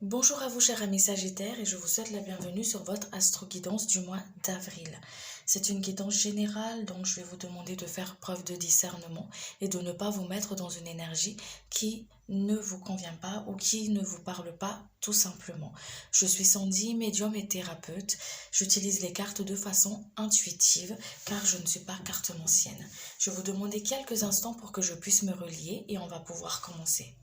Bonjour à vous chers amis Sagittaires et je vous souhaite la bienvenue sur votre astro-guidance du mois d'avril. C'est une guidance générale donc je vais vous demander de faire preuve de discernement et de ne pas vous mettre dans une énergie qui ne vous convient pas ou qui ne vous parle pas tout simplement. Je suis Sandy, médium et thérapeute. J'utilise les cartes de façon intuitive car je ne suis pas cartomancienne. Je vais vous demander quelques instants pour que je puisse me relier et on va pouvoir commencer.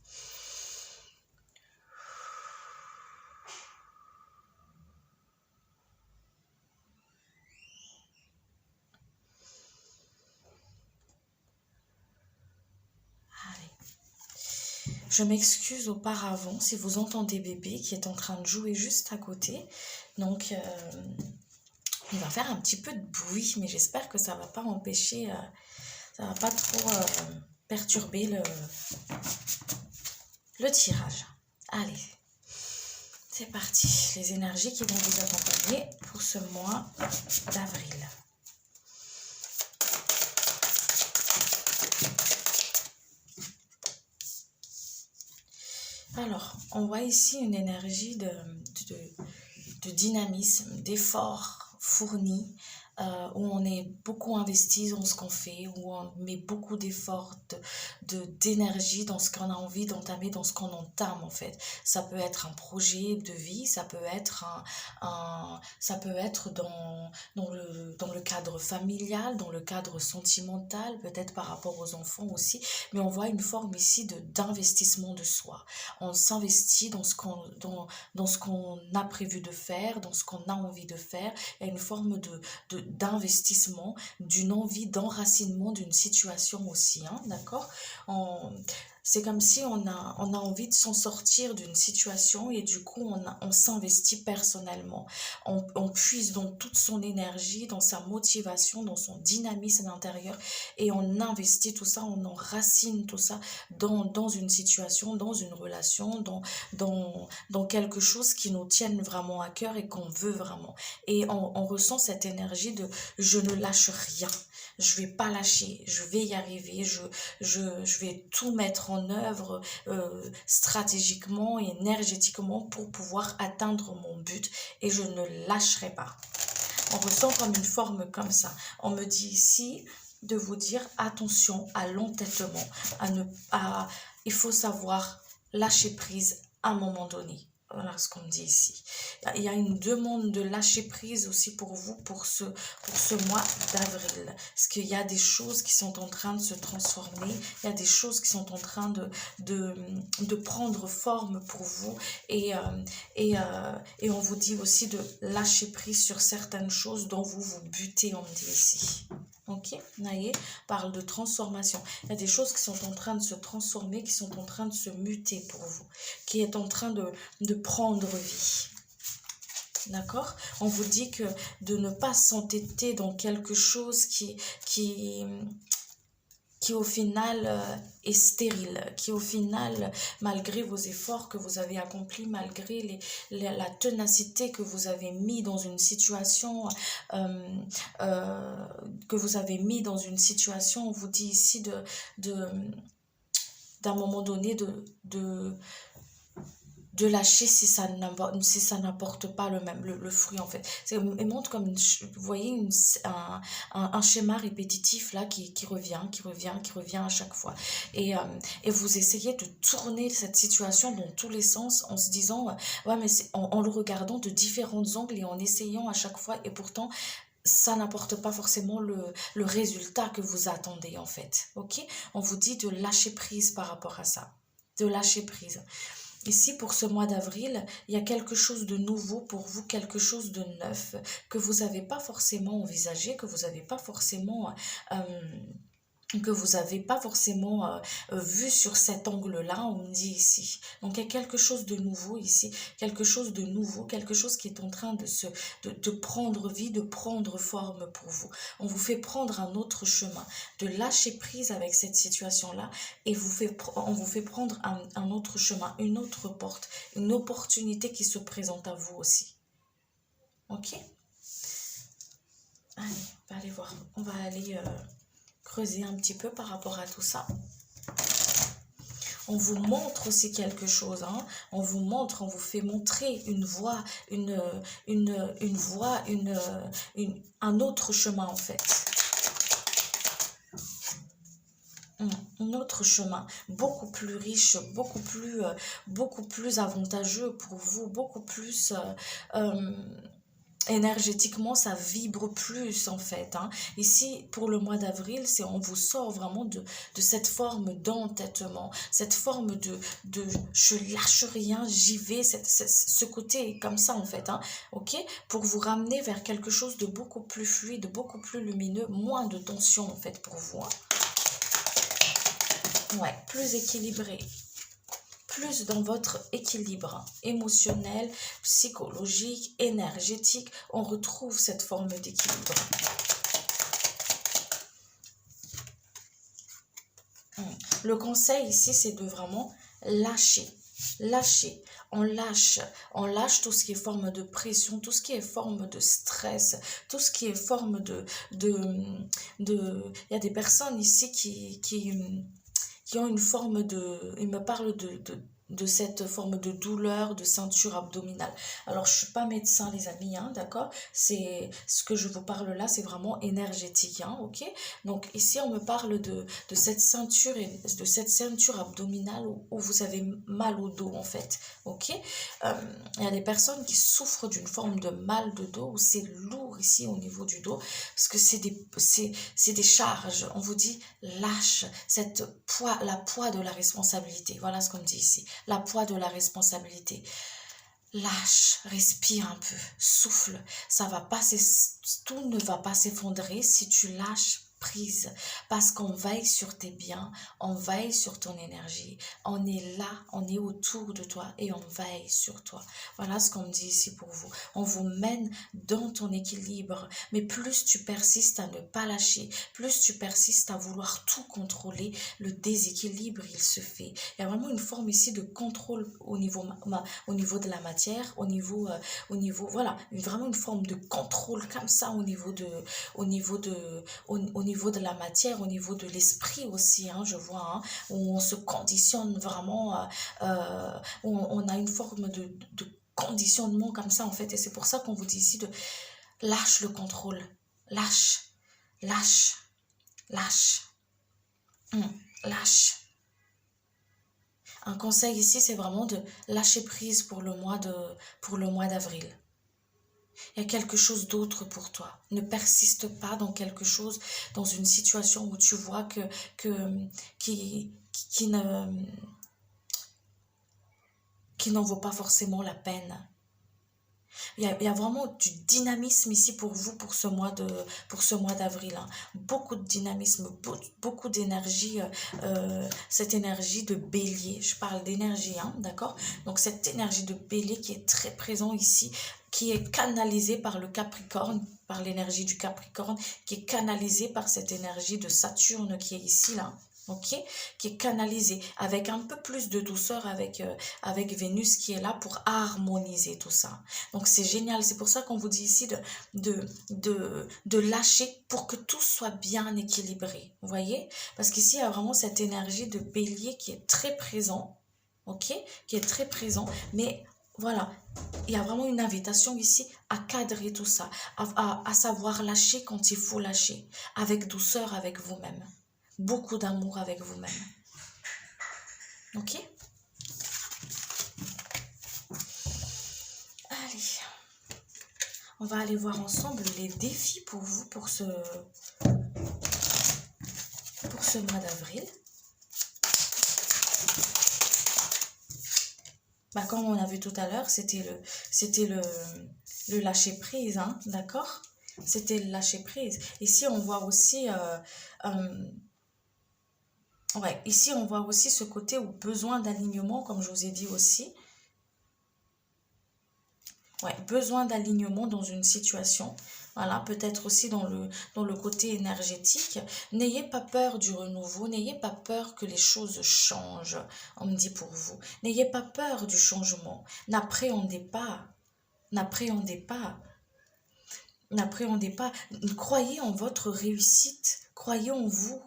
Je m'excuse auparavant si vous entendez bébé qui est en train de jouer juste à côté. Donc, il va faire un petit peu de bruit, mais j'espère que ça ne va pas empêcher, ça va pas trop perturber le tirage. Allez, c'est parti. Les énergies qui vont vous accompagner pour ce mois d'avril. Alors, on voit ici une énergie de dynamisme, d'effort fourni, où on est beaucoup investi dans ce qu'on fait, où on met beaucoup d'efforts, d'énergie dans ce qu'on a envie d'entamer, dans ce qu'on entame en fait. Ça peut être un projet de vie, ça peut être ça peut être dans le cadre familial, dans le cadre sentimental, peut-être par rapport aux enfants aussi, mais on voit une forme ici d'investissement de soi. On s'investit dans ce qu'on a prévu de faire, dans ce qu'on a envie de faire. Il y a une forme d'investissement, d'une envie d'enracinement d'une situation aussi, hein, d'accord? C'est comme si on a envie de s'en sortir d'une situation et du coup on s'investit personnellement. On puise dans toute son énergie, dans sa motivation, dans son dynamisme intérieur et on investit tout ça, on enracine tout ça dans une situation, dans une relation, dans quelque chose qui nous tienne vraiment à cœur et qu'on veut vraiment. Et on ressent cette énergie de je ne lâche rien, je vais pas lâcher, je vais y arriver, je vais tout mettre en œuvre stratégiquement et énergétiquement pour pouvoir atteindre mon but et je ne lâcherai pas. On ressent comme une forme comme ça. On me dit ici de vous dire attention à l'entêtement, il faut savoir lâcher prise à un moment donné. Voilà ce qu'on me dit ici. Il y a une demande de lâcher prise aussi pour vous pour ce mois d'avril. Parce qu'il y a des choses qui sont en train de se transformer. Il y a des choses qui sont en train de prendre forme pour vous. Et on vous dit aussi de lâcher prise sur certaines choses dont vous vous butez, on me dit ici. Ok, Naïe parle de transformation. Il y a des choses qui sont en train de se transformer, qui sont en train de se muter pour vous, qui est en train de prendre vie. D'accord? On vous dit que de ne pas s'entêter dans quelque chose qui au final est stérile, qui au final, malgré vos efforts que vous avez accomplis, malgré la ténacité que vous avez mis dans une situation, on vous dit ici d'un moment donné de lâcher si ça n'apporte pas le fruit en fait. Il montre comme, vous voyez, un schéma répétitif là qui revient à chaque fois. Et vous essayez de tourner cette situation dans tous les sens en se disant, ouais mais en le regardant de différents angles et en essayant à chaque fois et pourtant ça n'apporte pas forcément le résultat que vous attendez en fait. Ok? On vous dit de lâcher prise par rapport à ça. De lâcher prise. Ici, pour ce mois d'avril, il y a quelque chose de nouveau pour vous, quelque chose de neuf que vous n'avez pas forcément envisagé, que vous n'avez pas forcément vu sur cet angle-là, on me dit ici. Donc, il y a quelque chose de nouveau ici, quelque chose de nouveau, quelque chose qui est en train de prendre vie, de prendre forme pour vous. On vous fait prendre un autre chemin, de lâcher prise avec cette situation-là et on vous fait prendre un autre chemin, une autre porte, une opportunité qui se présente à vous aussi. Ok? Allez, on va aller voir. On va aller creuser un petit peu par rapport à tout ça. on vous montre aussi quelque chose, hein. On vous montre, on vous fait montrer une voie, une voie, un autre chemin en fait. Un autre chemin, beaucoup plus riche, beaucoup plus avantageux pour vous, beaucoup plus énergétiquement, ça vibre plus en fait, hein. Ici, pour le mois d'avril, c'est on vous sort vraiment de cette forme d'entêtement, cette forme de je lâche rien, j'y vais, ce côté comme ça en fait, hein, ok, pour vous ramener vers quelque chose de beaucoup plus fluide, beaucoup plus lumineux, moins de tension en fait pour vous, hein. Ouais, plus équilibré, plus dans votre équilibre émotionnel, psychologique, énergétique. On retrouve cette forme d'équilibre. Le conseil ici, c'est de vraiment lâcher. Lâcher. On lâche tout ce qui est forme de pression, tout ce qui est forme de stress, tout ce qui est forme il y a des personnes ici qui ont une forme de... Il me parle de cette forme de douleur, de ceinture abdominale. Alors, je ne suis pas médecin, les amis, hein, d'accord? C'est ce que je vous parle là, c'est vraiment énergétique, hein, ok? Donc, ici, on me parle de cette ceinture, de cette ceinture abdominale où vous avez mal au dos, en fait, ok? Il y a des personnes qui souffrent d'une forme de mal de dos où c'est lourd ici au niveau du dos parce que c'est des charges. On vous dit lâche la poids de la responsabilité. Voilà ce qu'on me dit ici. La poids de la responsabilité. Lâche, respire un peu, souffle. Tout ne va pas s'effondrer si tu lâches prise, parce qu'on veille sur tes biens, on veille sur ton énergie, on est là, on est autour de toi et on veille sur toi. Voilà ce qu'on me dit ici pour vous. On vous mène dans ton équilibre, mais plus tu persistes à ne pas lâcher, plus tu persistes à vouloir tout contrôler, le déséquilibre il se fait. Il y a vraiment une forme ici de contrôle au niveau de la matière, au niveau voilà, vraiment une forme de contrôle comme ça au niveau de la matière, au niveau de l'esprit aussi, hein, je vois, hein, où on se conditionne vraiment, où on a une forme de conditionnement comme ça en fait, et c'est pour ça qu'on vous dit ici de lâche le contrôle, lâche, lâche, lâche, lâche. Un conseil ici, c'est vraiment de lâcher prise pour le mois d'avril. Il y a quelque chose d'autre pour toi. Ne persiste pas dans quelque chose, dans une situation où tu vois qui n'en vaut pas forcément la peine. Il y a vraiment du dynamisme ici pour vous pour ce mois d'avril, hein. Beaucoup de dynamisme, beaucoup d'énergie, cette énergie de bélier. Je parle d'énergie, hein, d'accord? Donc cette énergie de bélier qui est très présente ici, qui est canalisée par le Capricorne, par l'énergie du Capricorne, qui est canalisée par cette énergie de Saturne qui est ici, là. Ok, qui est canalisée avec un peu plus de douceur avec Vénus qui est là pour harmoniser tout ça. Donc c'est génial, c'est pour ça qu'on vous dit ici de lâcher pour que tout soit bien équilibré, vous voyez? Parce qu'ici il y a vraiment cette énergie de bélier qui est très présent, ok, qui est très présent, mais voilà, il y a vraiment une invitation ici à cadrer tout ça, à savoir lâcher quand il faut lâcher, avec douceur avec vous-même. Beaucoup d'amour avec vous-même. Ok? Allez. On va aller voir ensemble les défis pour vous pour ce mois d'avril. Bah, comme on a vu tout à l'heure, c'était le lâcher prise, hein, d'accord? C'était le lâcher prise. Ici, on voit aussi... ouais, ici, on voit aussi ce côté où besoin d'alignement, comme je vous ai dit aussi. Ouais, besoin d'alignement dans une situation. Voilà, peut-être aussi dans le côté énergétique. N'ayez pas peur du renouveau, n'ayez pas peur que les choses changent, on me dit pour vous. N'ayez pas peur du changement. N'appréhendez pas. N'appréhendez pas. N'appréhendez pas. Croyez en votre réussite. Croyez en vous.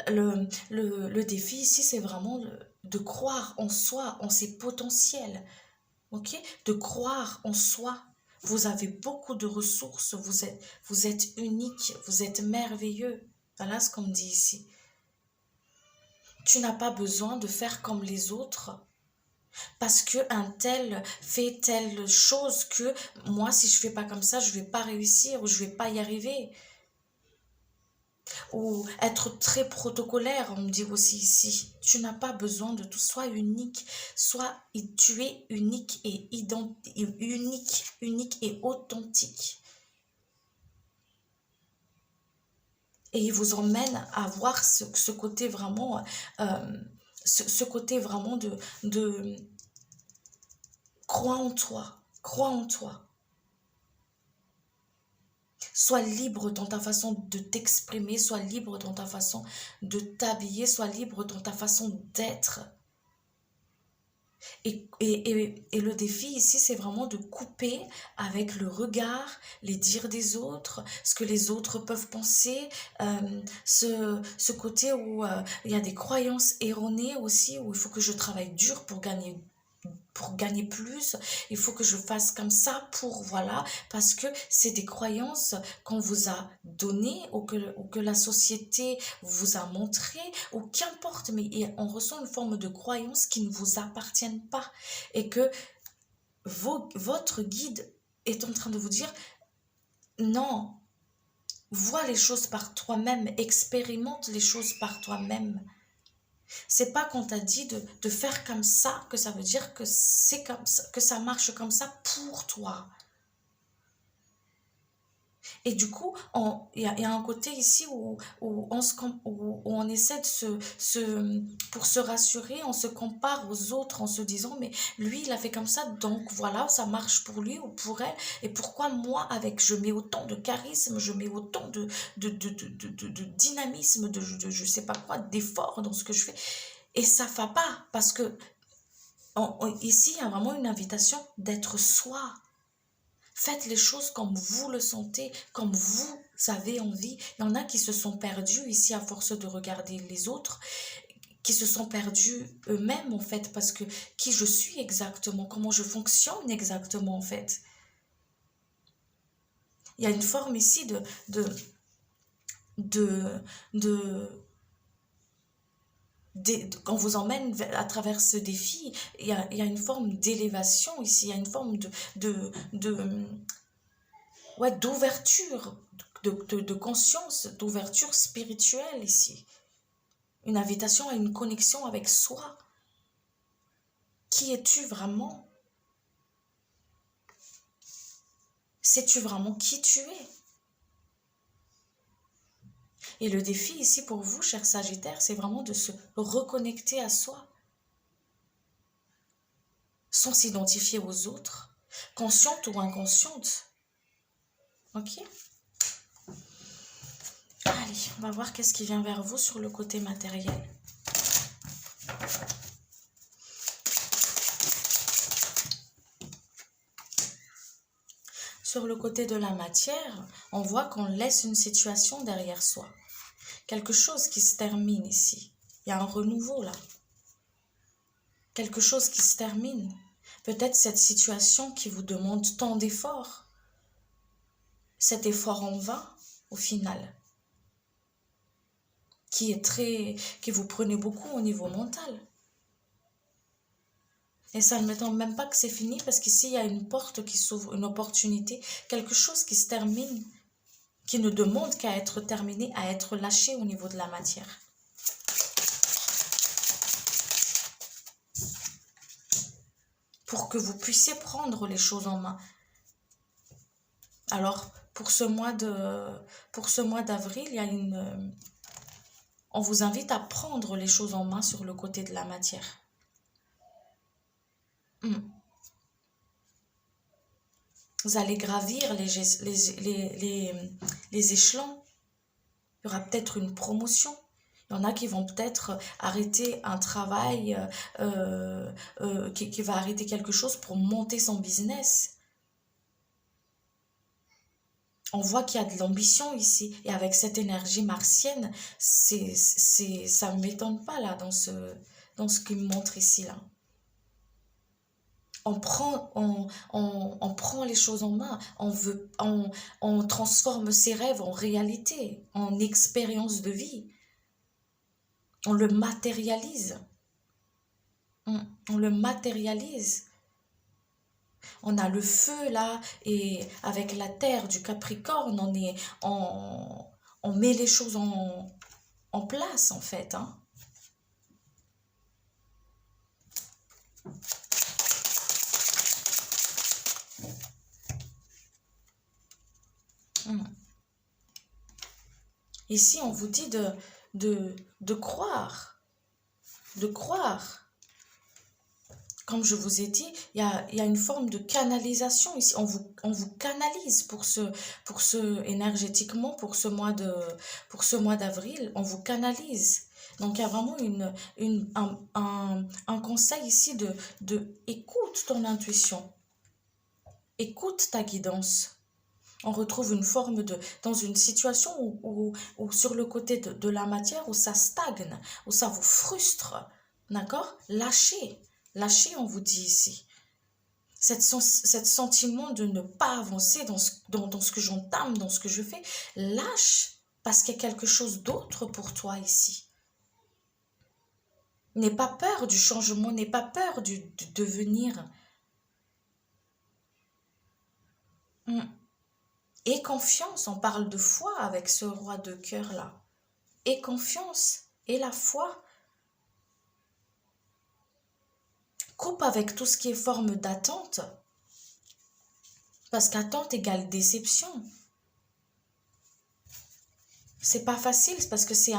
Le défi ici, c'est vraiment de croire en soi, en ses potentiels, ok? De croire en soi. Vous avez beaucoup de ressources, vous êtes unique, vous êtes merveilleux. Voilà ce qu'on me dit ici. Tu n'as pas besoin de faire comme les autres parce que un tel fait telle chose que moi, si je fais pas comme ça, je vais pas réussir ou je vais pas y arriver. Ou être très protocolaire, on me dit aussi ici. Tu n'as pas besoin de tout. Sois unique. Tu es unique et unique et authentique. Et il vous emmène à voir ce côté vraiment, ce côté vraiment de crois en toi, crois en toi. Sois libre dans ta façon de t'exprimer, sois libre dans ta façon de t'habiller, sois libre dans ta façon d'être. Et le défi ici, c'est vraiment de couper avec le regard, les dires des autres, ce que les autres peuvent penser, ce côté où il y a des croyances erronées aussi, où il faut que je travaille dur pour gagner plus, il faut que je fasse comme ça pour, voilà, parce que c'est des croyances qu'on vous a données ou que la société vous a montré, ou qu'importe, mais on ressent une forme de croyance qui ne vous appartiennent pas et que votre guide est en train de vous dire non, vois les choses par toi-même, expérimente les choses par toi-même. C'est pas qu'on t'a dit de faire comme ça que ça veut dire que c'est comme ça, que ça marche comme ça pour toi. Et du coup, il y a un côté ici où on essaie pour se rassurer, on se compare aux autres en se disant, mais lui, il a fait comme ça, donc voilà, ça marche pour lui ou pour elle. Et pourquoi moi, je mets autant de charisme, je mets autant de dynamisme, je sais pas quoi, d'effort dans ce que je fais. Et ça ne va pas, parce que ici, il y a vraiment une invitation d'être soi. Faites les choses comme vous le sentez, comme vous avez envie. Il y en a qui se sont perdus ici à force de regarder les autres, qui se sont perdus eux-mêmes en fait, parce que qui je suis exactement, comment je fonctionne exactement en fait. Il y a une forme ici de quand on vous emmène à travers ce défi, il y a une forme d'élévation ici, il y a une forme ouais, d'ouverture, de conscience, d'ouverture spirituelle ici. Une invitation à une connexion avec soi. Qui es-tu vraiment? Sais-tu vraiment qui tu es? Et le défi ici pour vous, cher Sagittaire, c'est vraiment de se reconnecter à soi, sans s'identifier aux autres, consciente ou inconsciente. Ok? Allez, on va voir qu'est-ce qui vient vers vous sur le côté matériel. Sur le côté de la matière, on voit qu'on laisse une situation derrière soi. Quelque chose qui se termine ici. Il y a un renouveau là. Quelque chose qui se termine. Peut-être cette situation qui vous demande tant d'efforts. Cet effort en vain, au final. Qui vous prenez beaucoup au niveau mental. Et ça ne m'étonne même pas que c'est fini, parce qu'ici, il y a une porte qui s'ouvre, une opportunité, quelque chose qui se termine, qui ne demande qu'à être terminé, à être lâché au niveau de la matière. Pour que vous puissiez prendre les choses en main. Alors, pour ce mois d'avril, il y a on vous invite à prendre les choses en main sur le côté de la matière. Vous allez gravir les échelons. Il y aura peut-être une promotion. Il y en a qui vont peut-être arrêter un travail, qui va arrêter quelque chose pour monter son business. On voit qu'il y a de l'ambition ici. Et avec cette énergie martienne, ça ne m'étonne pas là dans ce qu'il me montre ici là. On prend les choses en main, on transforme ses rêves en réalité, en expérience de vie. On le matérialise. On le matérialise. On a le feu là, et avec la terre du Capricorne, on met les choses en place en fait. Hein. Ici, on vous dit de croire, de croire. Comme je vous ai dit, il y a une forme de canalisation ici. On vous canalise pour ce énergétiquement, pour ce mois d'avril. On vous canalise. Donc, il y a vraiment un conseil ici de écoute ton intuition. Écoute ta guidance. On retrouve une forme dans une situation où sur le côté de la matière, où ça stagne, où ça vous frustre. D'accord? Lâchez. Lâchez, on vous dit ici. Cet sentiment de ne pas avancer dans ce que j'entame, dans ce que je fais, lâche parce qu'il y a quelque chose d'autre pour toi ici. N'aie pas peur du changement, n'aie pas peur du devenir. Aie confiance, on parle de foi avec ce roi de cœur là. Aie confiance, et la foi. Coupe avec tout ce qui est forme d'attente. Parce qu'attente égale déception. C'est pas facile, parce que c'est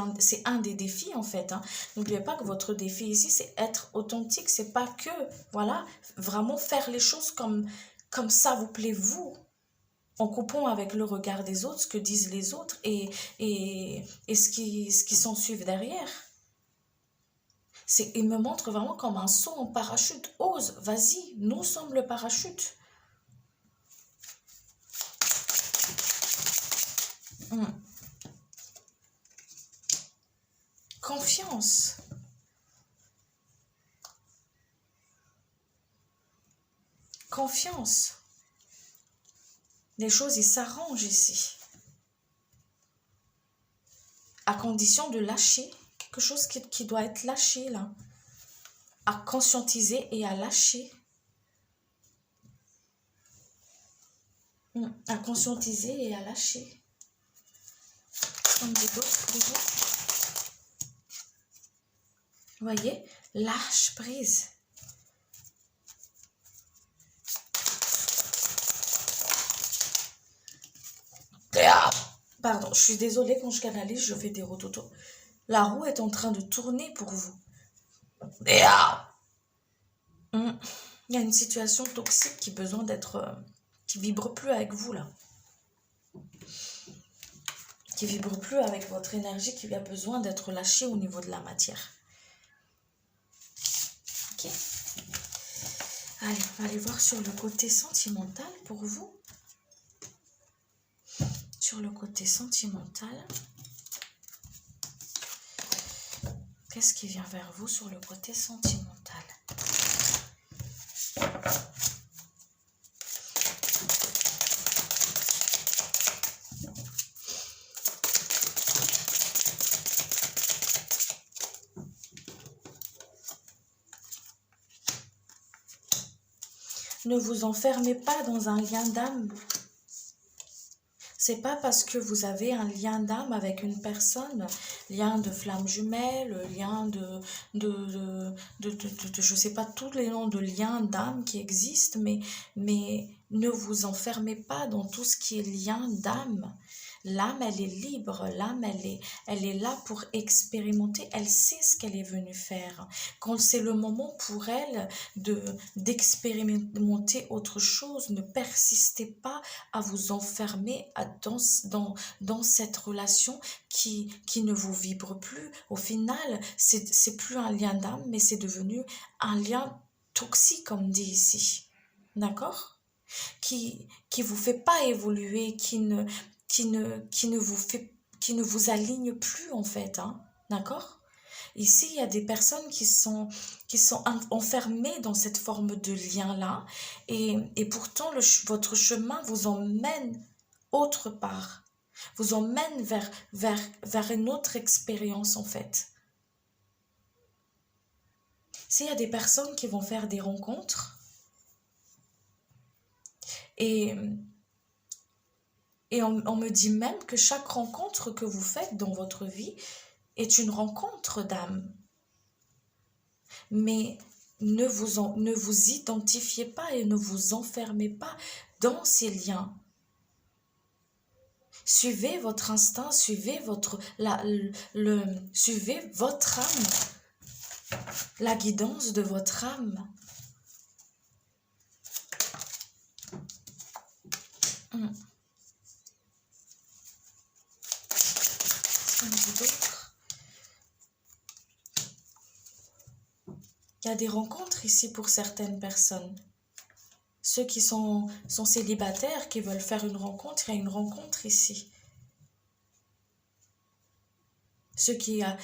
un des défis en fait. Hein. N'oubliez pas que votre défi ici, c'est être authentique. C'est pas que, voilà, vraiment faire les choses comme ça vous plaît vous. En coupant avec le regard des autres, ce que disent les autres et ce qui s'ensuit derrière. Il me montre vraiment comme un saut en parachute. Ose, vas-y, nous sommes le parachute. Confiance. Confiance. Les choses, ils s'arrangent ici. À condition de lâcher. Quelque chose qui doit être lâché là. À conscientiser et à lâcher. À conscientiser et à lâcher. Comme des d'autres pour vous. Vous voyez, lâche prise. Pardon, je suis désolée, quand je canalise, je fais des rototos. La roue est en train de tourner pour vous. Il y a une situation toxique qui a besoin d'être... qui vibre plus avec vous, là. Qui vibre plus avec votre énergie, qui a besoin d'être lâchée au niveau de la matière. Ok. Allez, on va aller voir sur le côté sentimental pour vous. Sur le côté sentimental. Qu'est-ce qui vient vers vous sur le côté sentimental? Ne vous enfermez pas dans un lien d'âme. C'est pas parce que vous avez un lien d'âme avec une personne, lien de flamme jumelle, lien je sais pas tous les noms de liens d'âme qui existent, mais ne vous enfermez pas dans tout ce qui est lien d'âme. L'âme, elle est libre, l'âme, elle est là pour expérimenter, elle sait ce qu'elle est venue faire. Quand c'est le moment pour elle d'expérimenter autre chose, ne persistez pas à vous enfermer dans cette relation qui ne vous vibre plus. Au final, c'est plus un lien d'âme, mais c'est devenu un lien toxique, comme dit ici. D'accord ? qui vous fait pas évoluer, qui ne vous aligne plus en fait, hein, d'accord? Ici, il y a des personnes qui sont enfermées dans cette forme de lien-là et pourtant votre chemin vous emmène autre part, vous emmène vers une autre expérience en fait. S'il y a des personnes qui vont faire des rencontres et, et on me dit même que chaque rencontre que vous faites dans votre vie est une rencontre d'âme. Mais ne vous identifiez pas et ne vous enfermez pas dans ces liens. Suivez votre instinct, suivez suivez votre âme, la guidance de votre âme. Il y a des rencontres ici pour certaines personnes. Ceux qui sont célibataires, qui veulent faire une rencontre, il y a une rencontre ici. Il y a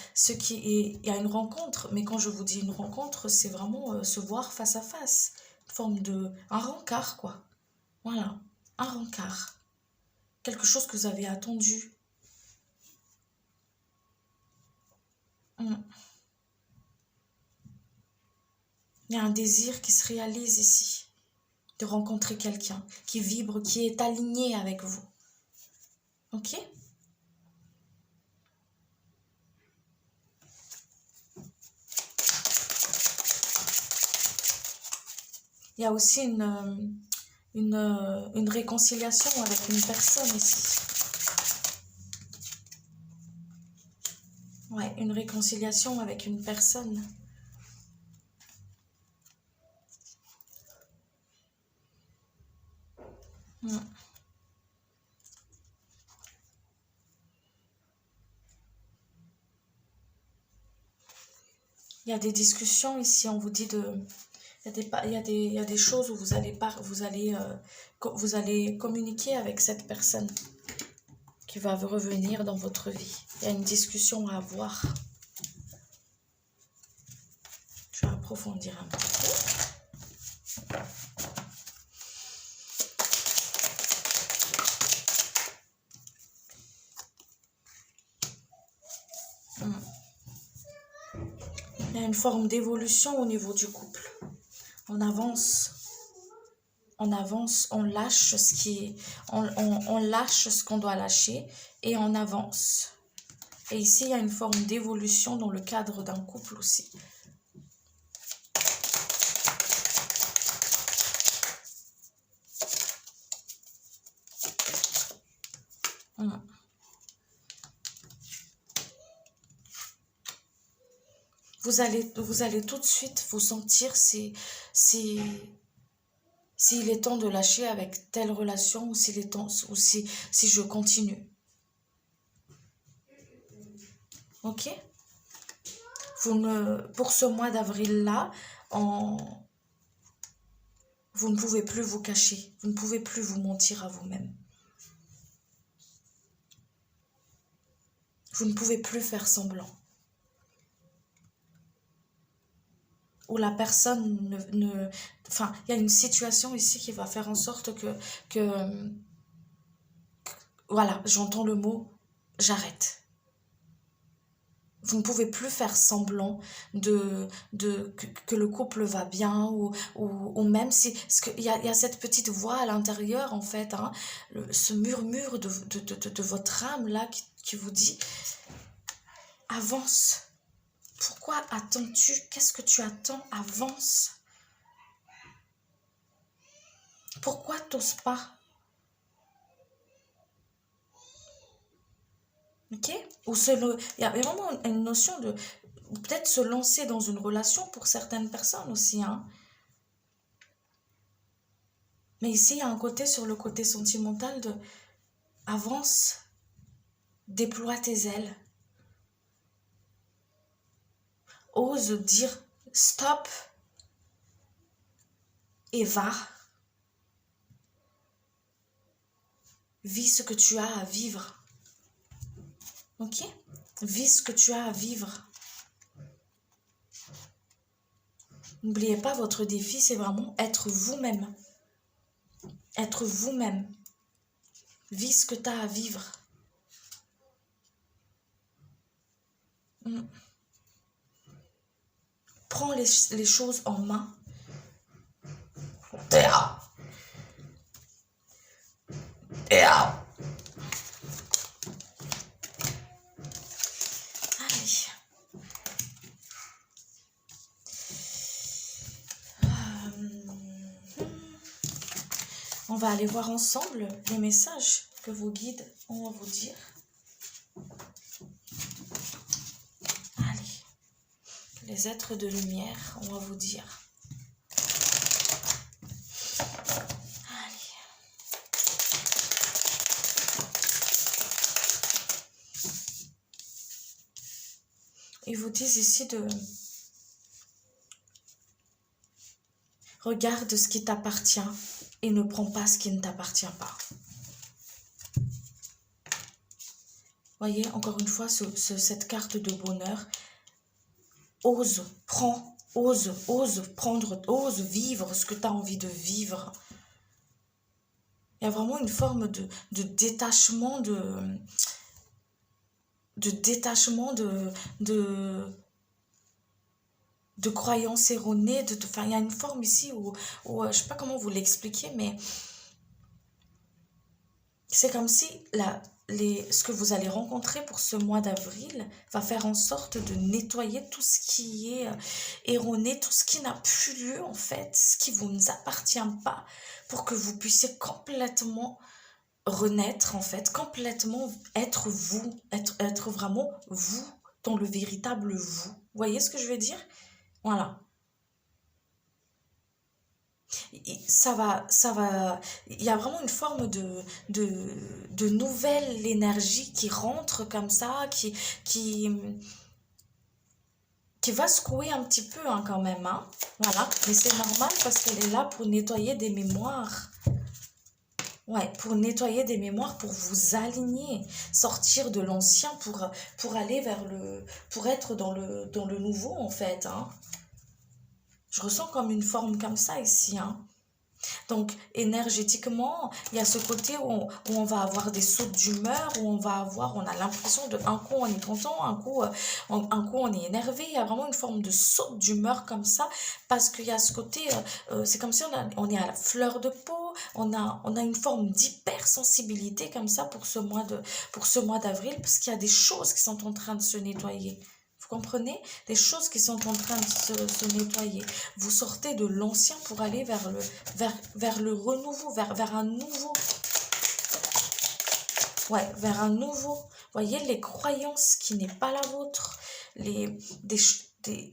une rencontre, mais quand je vous dis une rencontre, c'est vraiment se voir face à face. Une forme un rencard, quoi. Voilà, un rencard. Quelque chose que vous avez attendu. Il y a un désir qui se réalise ici. De rencontrer quelqu'un qui vibre, qui est aligné avec vous. Ok? Il y a aussi une réconciliation avec une personne ici. Ouais, une réconciliation avec une personne. Il y a des discussions ici, on vous dit il y a des choses où vous allez communiquer avec cette personne qui va revenir dans votre vie. Il y a une discussion à avoir. Je vais approfondir un petit peu. Il y a une forme d'évolution au niveau du couple. On avance, on lâche on lâche ce qu'on doit lâcher et on avance. Et ici, il y a une forme d'évolution dans le cadre d'un couple aussi. Vous allez tout de suite vous sentir s'il est temps de lâcher avec telle relation ou s'il est temps, ou si je continue. Ok? Pour ce mois d'avril-là, vous ne pouvez plus vous cacher. Vous ne pouvez plus vous mentir à vous-même. Vous ne pouvez plus faire semblant. Où la personne enfin, il y a une situation ici qui va faire en sorte que voilà, j'entends le mot « j'arrête ». Vous ne pouvez plus faire semblant que le couple va bien ou même si... Parce qu'il y a cette petite voix à l'intérieur, en fait, hein, ce murmure de votre âme, là, qui vous dit « avance ». Pourquoi attends-tu? Qu'est-ce que tu attends? Avance. Pourquoi t'oses pas? Ok? Il y a vraiment une notion de peut-être se lancer dans une relation pour certaines personnes aussi, hein. Mais ici, il y a un côté sur le côté sentimental de avance, déploie tes ailes. Ose dire stop et va. vis ce que tu as à vivre. Ok? Vis ce que tu as à vivre. N'oubliez pas, votre défi, c'est vraiment être vous-même. Être vous-même. Vis ce que tu as à vivre. Prends les choses en main. Allez. On va aller voir ensemble les messages que vos guides ont à vous dire. Allez. Les êtres de lumière ont à vous dire. Allez. Ils vous disent ici de... Regarde ce qui t'appartient et ne prends pas ce qui ne t'appartient pas. Voyez, encore une fois, cette carte de bonheur. Ose, prends, ose prendre, ose vivre ce que tu as envie de vivre. Il y a vraiment une forme de détachement, de détachement de croyances erronées. Enfin, il y a une forme ici où je ne sais pas comment vous l'expliquer, mais c'est comme si ce que vous allez rencontrer pour ce mois d'avril va faire en sorte de nettoyer tout ce qui est erroné, tout ce qui n'a plus lieu en fait, ce qui ne vous appartient pas, pour que vous puissiez complètement renaître en fait, complètement être vous, être vraiment vous, dans le véritable vous. Vous voyez ce que je veux dire? Voilà. Ça va, il y a vraiment une forme de nouvelle énergie qui rentre comme ça, qui, qui va secouer un petit peu hein, quand même, hein. Voilà, mais c'est normal parce qu'elle est là pour nettoyer des mémoires. Ouais, pour nettoyer des mémoires, pour vous aligner, sortir de l'ancien pour aller vers pour être dans le nouveau en fait, hein. Je ressens comme une forme comme ça ici, hein. Donc, énergétiquement, il y a ce côté où on va avoir des sautes d'humeur, où on a l'impression un coup on est content, un coup on est énervé. Il y a vraiment une forme de saute d'humeur comme ça, parce qu'il y a ce côté, c'est comme si on est à la fleur de peau, on a une forme d'hypersensibilité comme ça pour ce mois d'avril, parce qu'il y a des choses qui sont en train de se nettoyer. Vous comprenez? Des choses qui sont en train de se nettoyer. Vous sortez de l'ancien pour aller vers le renouveau, vers un nouveau. Ouais, vers un nouveau. Voyez, les croyances qui n'est pas la vôtre.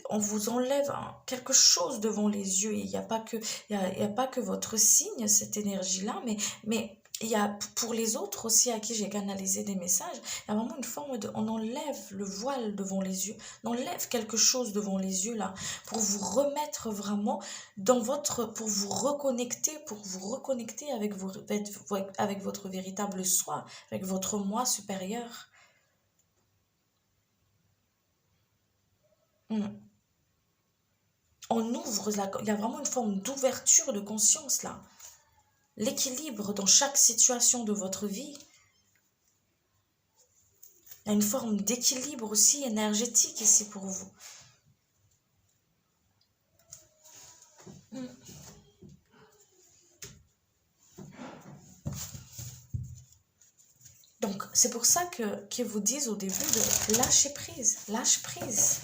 On vous enlève quelque chose devant les yeux. Il n'y a pas que votre signe, cette énergie-là, mais il y a pour les autres aussi à qui j'ai canalisé des messages, il y a vraiment une forme on enlève le voile devant les yeux, on enlève quelque chose devant les yeux là, pour vous remettre vraiment pour vous reconnecter avec votre véritable soi, avec votre moi supérieur. On ouvre, il y a vraiment une forme d'ouverture de conscience là. L'équilibre dans chaque situation de votre vie. Il y a une forme d'équilibre aussi énergétique ici pour vous. Donc, c'est pour ça qu'ils vous disent au début de lâcher prise, lâche prise.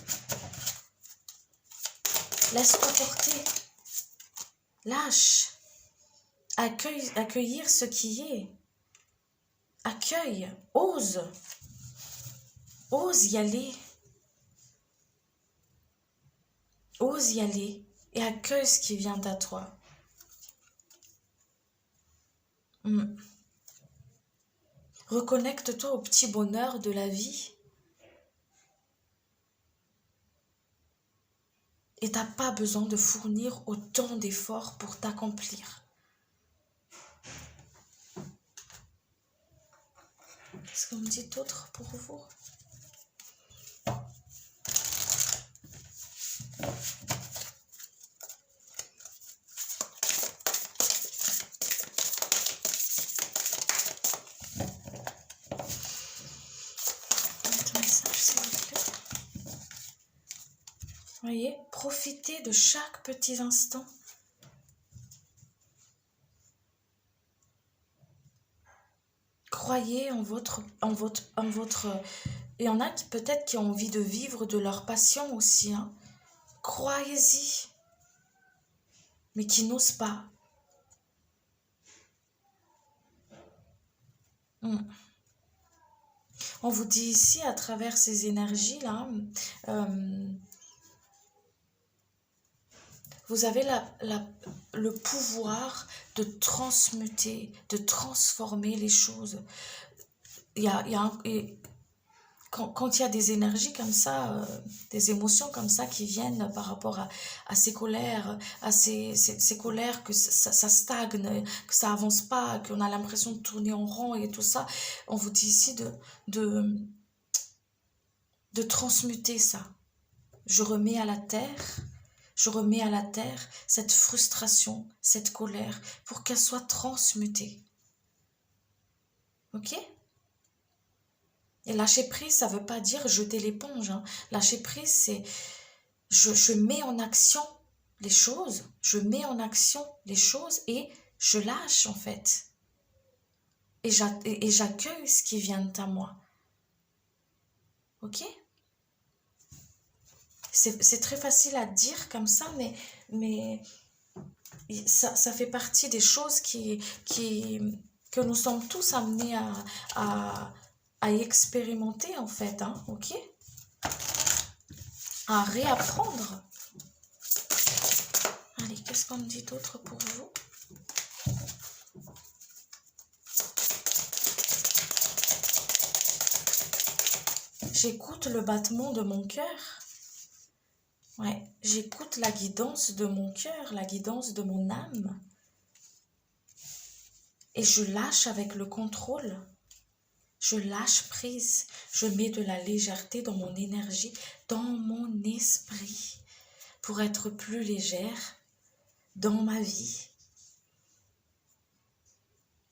Laisse-toi porter. Lâche. Accueillir ce qui est. Accueille. Ose. Ose y aller. Ose y aller. Et accueille ce qui vient à toi. Reconnecte-toi au petit bonheur de la vie. Et tu n'as pas besoin de fournir autant d'efforts pour t'accomplir. Qu'est-ce qu'on me dit d'autre pour vous? Un message, s'il vous plaît. Voyez, profitez de chaque petit instant. Croyez en votre... Il y en a qui peut-être qui ont envie de vivre de leur passion aussi. Hein. Croyez-y. Mais qui n'osent pas. On vous dit ici, à travers ces énergies-là, vous avez le pouvoir de transmuter, de transformer les choses. Quand il y a des énergies comme ça, des émotions comme ça qui viennent par rapport à ces colères, à ces colères que ça stagne, que ça avance pas, qu'on a l'impression de tourner en rond et tout ça, on vous dit ici de transmuter ça. Je remets à la terre cette frustration, cette colère, pour qu'elle soit transmutée. Ok ? Et lâcher prise, ça ne veut pas dire jeter l'éponge. Hein. Lâcher prise, c'est je mets en action les choses, et je lâche en fait. Et j'accueille ce qui vient à moi. Ok ? C'est très facile à dire comme ça, mais ça fait partie des choses que nous sommes tous amenés à expérimenter en fait, hein, ok? À réapprendre. Allez, qu'est-ce qu'on me dit d'autre pour vous? J'écoute le battement de mon cœur. Ouais, j'écoute la guidance de mon cœur, la guidance de mon âme. Et je lâche avec le contrôle. Je lâche prise, je mets de la légèreté dans mon énergie, dans mon esprit, pour être plus légère dans ma vie.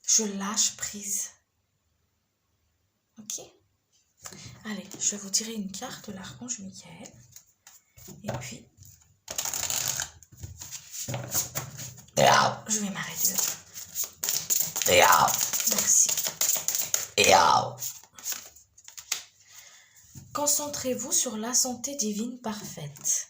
Je lâche prise. Ok ? Allez, je vais vous tirer une carte de l'archange Michael. Et puis, je vais m'arrêter. Merci. Concentrez-vous sur la santé divine parfaite.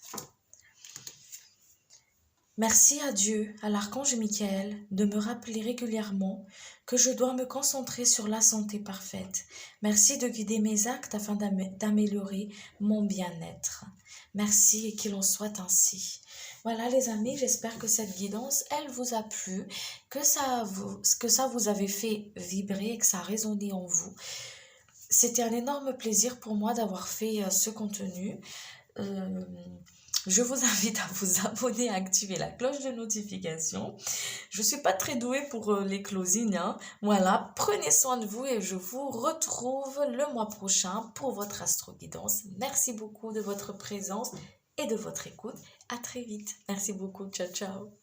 Merci à Dieu, à l'archange Michael, de me rappeler régulièrement que je dois me concentrer sur la santé parfaite. Merci de guider mes actes afin d'améliorer mon bien-être. Merci et qu'il en soit ainsi. Voilà les amis, j'espère que cette guidance, elle vous a plu, que ça vous avait fait vibrer et que ça a résonné en vous. C'était un énorme plaisir pour moi d'avoir fait ce contenu. Je vous invite à vous abonner, à activer la cloche de notification. Je ne suis pas très douée pour les closings. Hein. Voilà, prenez soin de vous et je vous retrouve le mois prochain pour votre astro-guidance. Merci beaucoup de votre présence et de votre écoute. À très vite. Merci beaucoup. Ciao, ciao.